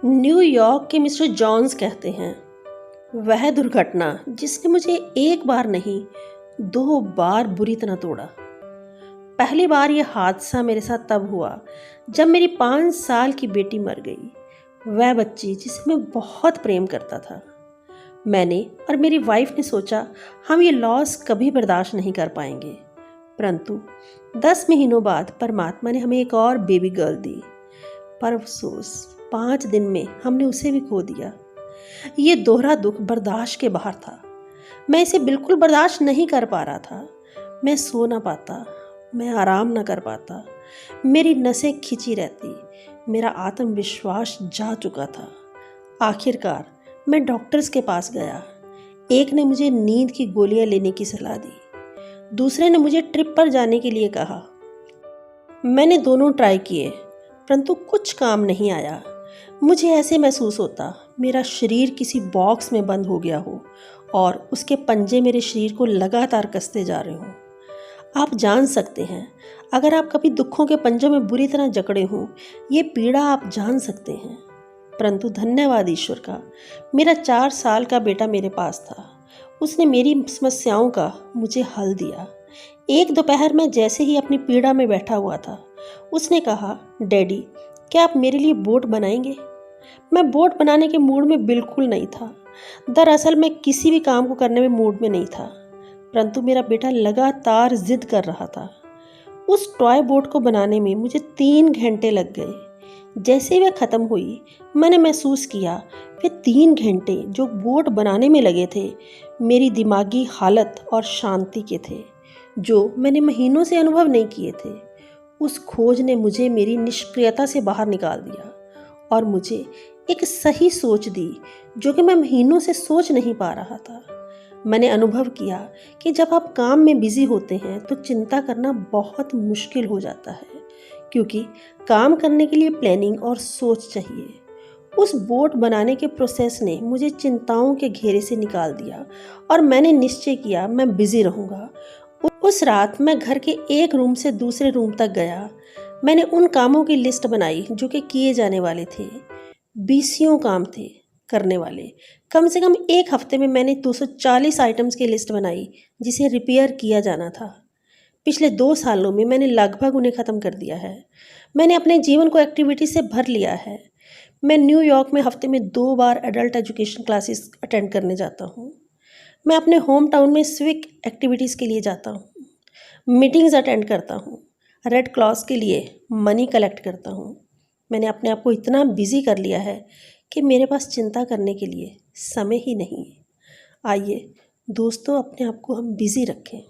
New York के mister Johns कहते हैं, वह दुर्घटना जिसने मुझे एक बार नहीं 2 बार बुरी तरह तोड़ा। पहली बार यह हादसा मेरे साथ तब हुआ जब मेरी 5 साल की बेटी मर गई। वह बच्ची जिसे मैं बहुत प्रेम करता था। मैंने और मेरी वाइफ ने सोचा हम ये लॉस कभी बर्दाश्त नहीं कर पाएंगे, परंतु 10 महीनों बाद परमात्मा ने हमें एक और बेबी गर्ल दी। पर अफसोस 5 दिन में हमने उसे भी खो दिया। ये दोहरा दुख बर्दाश्त के बाहर था। मैं इसे बिल्कुल बर्दाश्त नहीं कर पा रहा था। मैं सो ना पाता, मैं आराम ना कर पाता, मेरी नसें खिंची रहती, मेरा आत्मविश्वास जा चुका था। आखिरकार मैं डॉक्टर्स के पास गया। एक ने मुझे नींद की गोलियां लेने की सलाह दी, दूसरे ने मुझे ट्रिप पर जाने के लिए कहा। मैंने दोनों ट्राई किए, परंतु कुछ काम नहीं आया। मुझे ऐसे महसूस होता मेरा शरीर किसी बॉक्स में बंद हो गया हो और उसके पंजे मेरे शरीर को लगातार कसते जा रहे हों। आप जान सकते हैं, अगर आप कभी दुखों के पंजों में बुरी तरह जकड़े हों, ये पीड़ा आप जान सकते हैं। परंतु धन्यवाद ईश्वर का, मेरा 4 साल का बेटा मेरे पास था। उसने मेरी समस्याओं का मुझे हल दिया। एक दोपहर में जैसे ही अपनी पीड़ा में बैठा हुआ था, उसने कहा, डैडी क्या आप मेरे लिए बोट बनाएंगे? मैं बोट बनाने के मूड में बिल्कुल नहीं था। दरअसल मैं किसी भी काम को करने में मूड में नहीं था, परंतु मेरा बेटा लगातार जिद कर रहा था। उस टॉय बोट को बनाने में मुझे 3 घंटे लग गए। जैसे ही वह ख़त्म हुई, मैंने महसूस किया वे 3 घंटे जो बोट बनाने में लगे थे, मेरी दिमागी हालत और शांति के थे, जो मैंने महीनों से अनुभव नहीं किए थे। उस खोज ने मुझे मेरी निष्क्रियता से बाहर निकाल दिया और मुझे एक सही सोच दी, जो कि मैं महीनों से सोच नहीं पा रहा था। मैंने अनुभव किया कि जब आप काम में बिजी होते हैं तो चिंता करना बहुत मुश्किल हो जाता है, क्योंकि काम करने के लिए प्लानिंग और सोच चाहिए। उस बोट बनाने के प्रोसेस ने मुझे चिंताओं के घेरे से निकाल दिया और मैंने निश्चय किया मैं बिजी रहूँगा। उस रात मैं घर के एक रूम से दूसरे रूम तक गया। मैंने उन कामों की लिस्ट बनाई जो कि किए जाने वाले थे। 20 काम थे करने वाले। कम से कम एक हफ्ते में मैंने 240 आइटम्स की लिस्ट बनाई जिसे रिपेयर किया जाना था। पिछले 2 सालों में मैंने लगभग उन्हें ख़त्म कर दिया है। मैंने अपने जीवन को एक्टिविटी से भर लिया है। मैं न्यूयॉर्क में हफ्ते में 2 बार एडल्ट एजुकेशन क्लासेस अटेंड करने जाता हूँ। मैं अपने होम टाउन में सिविक एक्टिविटीज़ के लिए जाता हूँ, मीटिंग्स अटेंड करता हूँ, रेड क्रॉस के लिए मनी कलेक्ट करता हूँ। मैंने अपने आप को इतना बिजी कर लिया है कि मेरे पास चिंता करने के लिए समय ही नहीं है। आइए दोस्तों, अपने आप को हम बिजी रखें।